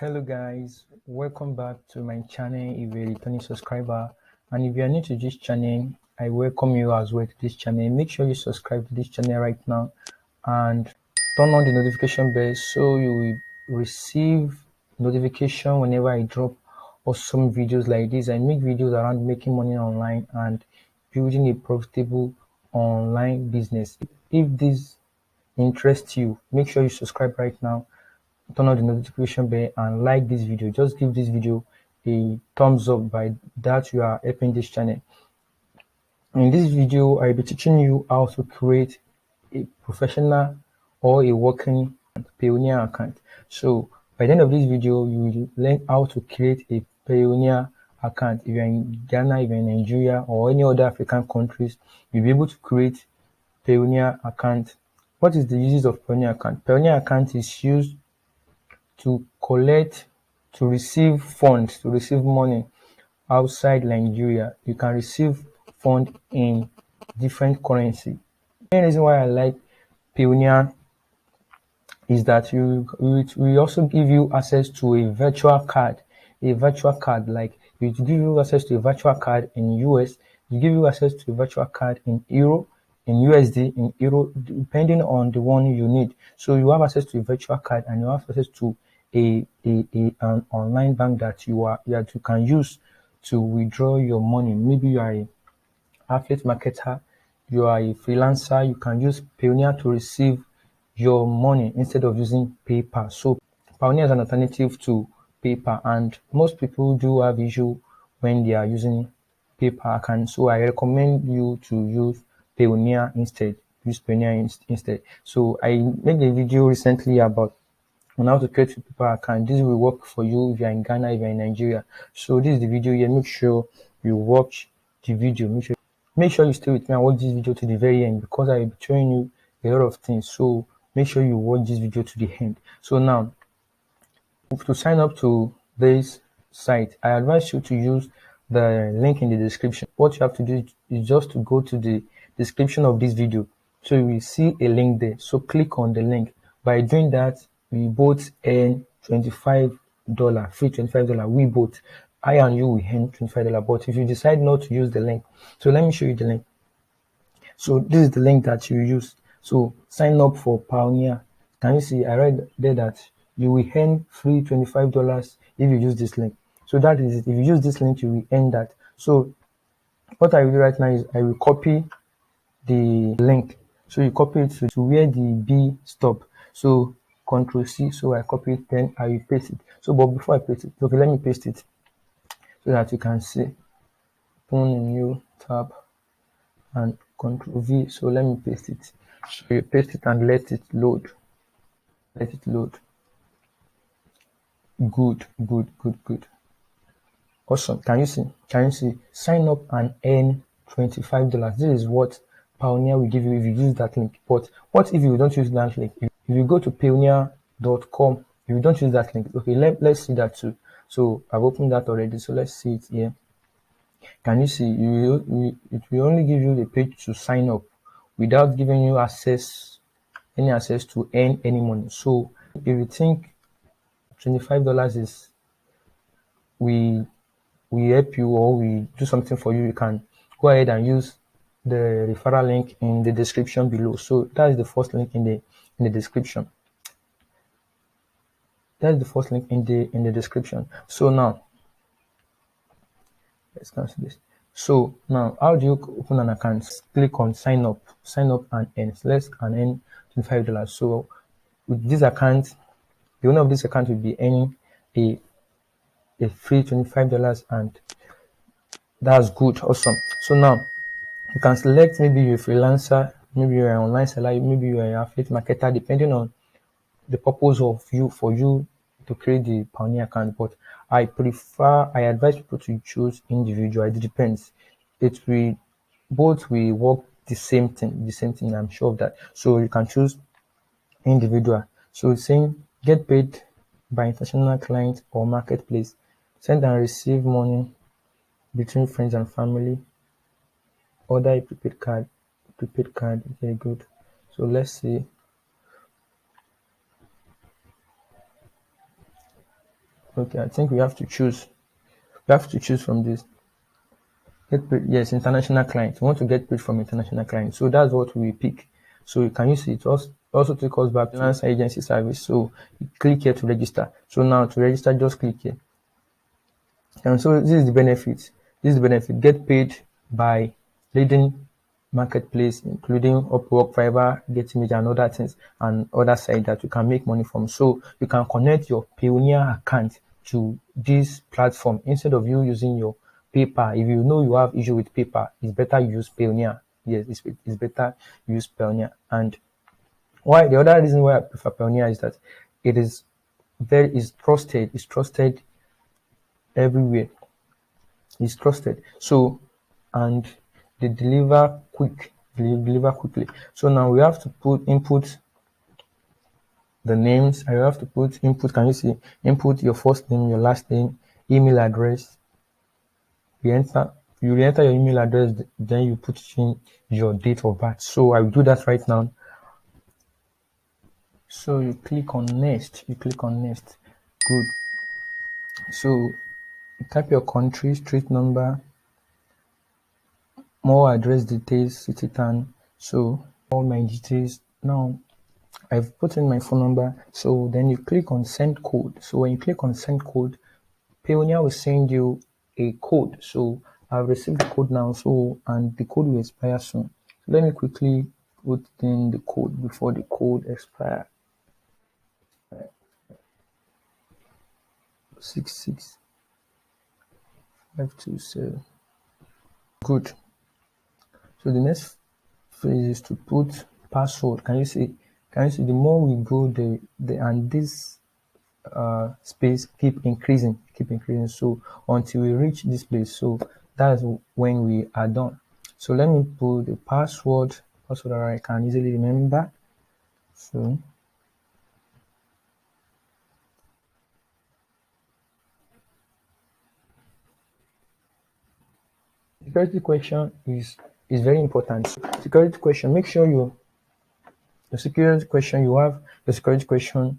Hello guys, welcome back to my channel if you're a returning subscriber, and if you are new to this channel, I welcome you as well to this channel. Make sure you subscribe to this channel right now and turn on the notification bell so you will receive notification whenever I drop awesome videos like this. I make videos around making money online and building a profitable online business. If this interests you, make sure you subscribe right now, turn on the notification bell and like this video. Just give this video a thumbs up, by that you are helping this channel. In this video I'll be teaching you how to create a professional or a working Payoneer account. So by the end of this video you will learn how to create a Payoneer account. If you're in Ghana, if you're in Nigeria or any other African countries, you'll be able to create Payoneer account. What is the uses of Payoneer account? Payoneer account is used to collect, to receive funds, to receive money outside Nigeria. You can receive funds in different currency. The main reason why I like Payoneer is that we also give you access to a virtual card. Like it will give you access to a virtual card in US, it give you access to a virtual card in Euro, in USD, in Euro, depending on the one you need. So you have access to a virtual card and you have access to an online bank that you can use to withdraw your money. Maybe you are a affiliate marketer, you are a freelancer, you can use Payoneer to receive your money instead of using PayPal. So Payoneer is an alternative to PayPal, and most people do have issue when they are using PayPal account. So I recommend you to use Payoneer instead. Instead. So I made a video recently about on how to create a PayPal account. This will work for you if you're in Ghana, if you're in Nigeria. So this is the video here. Make sure you watch the video. Make sure you stay with me and watch this video to the very end, because I will be showing you a lot of things. So make sure you watch this video to the end. So now, to sign up to this site, I advise you to use the link in the description. What you have to do is just to go to the description of this video. So you will see a link there. So click on the link. By doing that, we both earn $25, free $25. We both, I and you, will earn $25. But if you decide not to use the link, so let me show you the link. So this is the link that you use. So sign up for Payoneer. Can you see? I read there that you will earn free $25 if you use this link. So that is it. If you use this link, you will earn that. So what I will do right now is I will copy the link. So you copy it to where the B stop. So Control C. So I copy it, then I will paste it. So but before I paste it, okay, let me paste it so that you can see. Open a new tab and Control V. So let me paste it. So you paste it and let it load. Let it load. Good. Awesome. Can you see? Sign up and earn $25. This is what Payoneer will give you if you use that link. But what if you don't use that link? If you go to payoneer.com, if you don't use that link, okay, let's see that too. So I've opened that already. So let's see it here. Can you see? It will only give you the page to sign up without giving you any access to earn any money. So if you think $25 is we help you or we do something for you, you can go ahead and use the referral link in the description below. So that is the first link in the description. That's the first link in the description. So now let's cancel this. So now, how do you open an account? Click on sign up and earn. So let's earn $25. So with this account, the owner of this account will be earning a free $25, and that's good. Awesome. So now you can select, maybe you're a freelancer, maybe you're an online seller, maybe you're an affiliate marketer, depending on the purpose of for you to create the Payoneer account. But I advise people to choose individual. It depends. Both will work the same thing. I'm sure of that. So you can choose individual. So it's saying get paid by international client or marketplace, send and receive money between friends and family, order a prepaid card. Very good. So let's see. Okay, I think we have to choose. We have to choose from this. Get paid, yes, international client. We want to get paid from international client. So that's what we pick. So can you see it also take us back to freelance agency service. So you click here to register. So now to register, just click here. And so this is the benefit. This is the benefit. Get paid by leading marketplace, including Upwork, Fiverr, Getimage, and other things, and other sites that you can make money from. So you can connect your Payoneer account to this platform instead of you using your paper. If you know you have issue with paper, it's better use Payoneer. Yes, it's better use Payoneer. And why the other reason why I prefer Payoneer is that it is is trusted. It's trusted everywhere. It's trusted. So and they deliver deliver quickly. So now we have to input the names. I have to put input. Can you see? Input your first name, your last name, email address. You enter your email address, then you put in your date of birth. So I will do that right now. So you click on next. You click on next. Good. So you type your country, street number, more address details, city town. So all my details. Now I've put in my phone number. So then you click on send code. So when you click on send code, Payoneer will send you a code. So I've received the code now. So and the code will expire soon. So let me quickly put in the code before the code expires. 66527. Good. So the next phase is to put password. Can you see? The more we go, and this space keep increasing. So until we reach this place. So that's when we are done. So let me put the password that I can easily remember. So security question is very important. Security question, make sure your security question, you have your security question,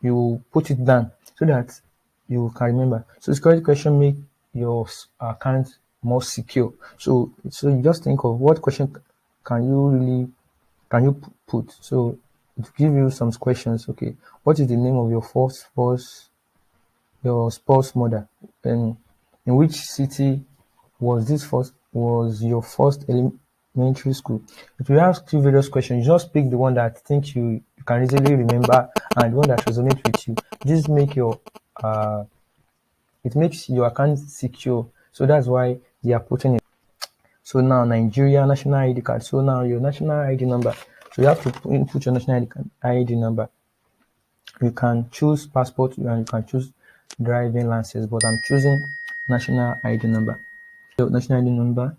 you put it down so that you can remember. So security question make your account more secure. So you just think of what question can you put. So to give you some questions. Okay, what is the name of your your spouse mother, and in which city was your first elementary school? If you ask you various questions, you just pick the one that think you can easily remember and the one that resonates with you. This make your it makes your account secure. So that's why they are putting it. So now Nigeria national ID card. So now your national ID number. So you have to input your national ID number. You can choose passport and you can choose driving license, but I'm choosing national ID number. So national ID number.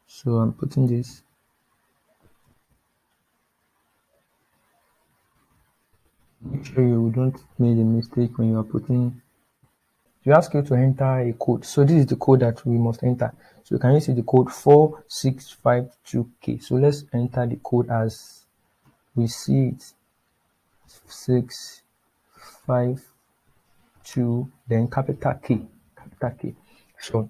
So I'm putting this. Make sure you don't make a mistake when you are putting. You ask you to enter a code. So this is the code that we must enter. So can you see the code 4652K? So let's enter the code as we see it. 652, then capital K. So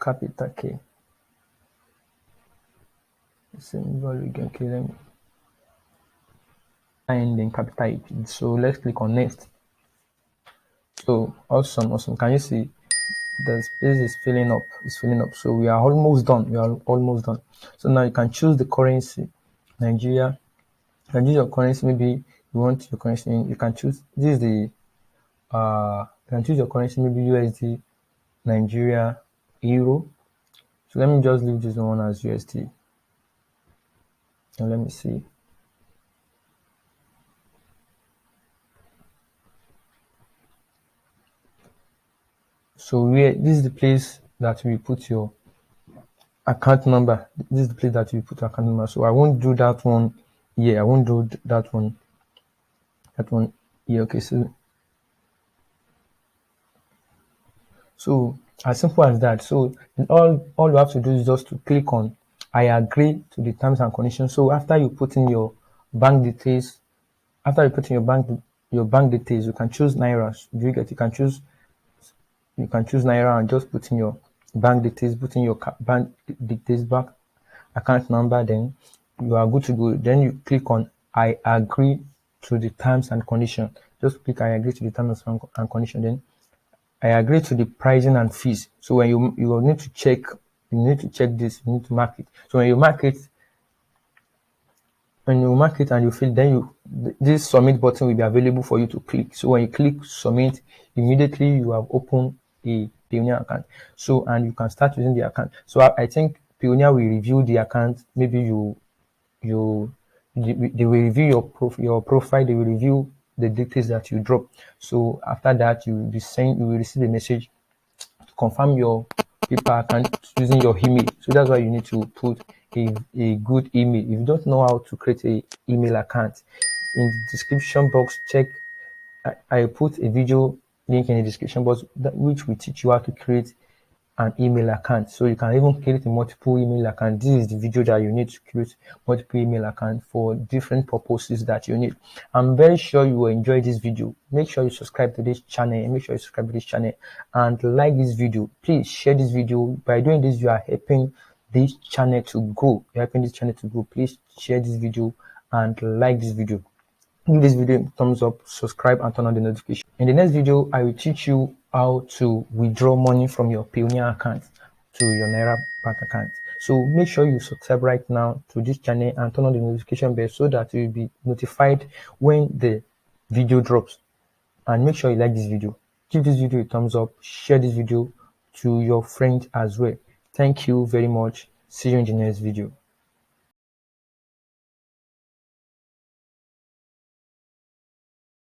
capital K. Same value again. Okay, let me. And then capital H. So let's click on next. So awesome. Can you see the space is filling up? It's filling up. So we are almost done. So now you can choose the currency. Nigeria. You can choose your currency. Maybe you want your currency. You can choose. This is the. You can choose your currency. Maybe USD, Nigeria, Euro. So let me just leave this one as USD. And let me see. So this is the place that we put your account number. This is the place that you put your account number. So I won't do that one here. I won't do that one. That one here. Okay. So as simple as that. So all you have to do is just to click on I agree to the terms and conditions. So after you put in your bank details. After you put in your bank details, you can choose naira. Do you get? You can choose naira and just put in your bank details, put in your bank details, bank account number. Then you are good to go. Then you click on I agree to the terms and condition. Just click I agree to the terms and condition. Then I agree to the pricing and fees. So when you need to check, this, you need to mark it. So when you mark it, and you fill, then this submit button will be available for you to click. So when you click submit, immediately you have opened a Payoneer account. So, and you can start using the account. So I think Payoneer will review the account. Maybe they will review your profile. They will review the details that you drop. So after that, you will receive a message to confirm your PayPal account using your email. So that's why you need to put a good email. If you don't know how to create a email account, in the description box, check. I put a video link in the description box which will teach you how to create an email account. So you can even create a multiple email account. This is the video that you need to create multiple email account for different purposes that you need. I'm very sure you will enjoy this video. Make sure you subscribe to this channel and like this video. Please share this video. By doing this, you are helping this channel to grow. Please share this video and like this video. Give this video a thumbs up, subscribe, and turn on the notification. In the next video, I will teach you how to withdraw money from your Payoneer account to your Naira bank account. So make sure you subscribe right now to this channel and turn on the notification bell so that you will be notified when the video drops. And make sure you like this video. Give this video a thumbs up, share this video to your friends as well. Thank you very much. See you in the next video.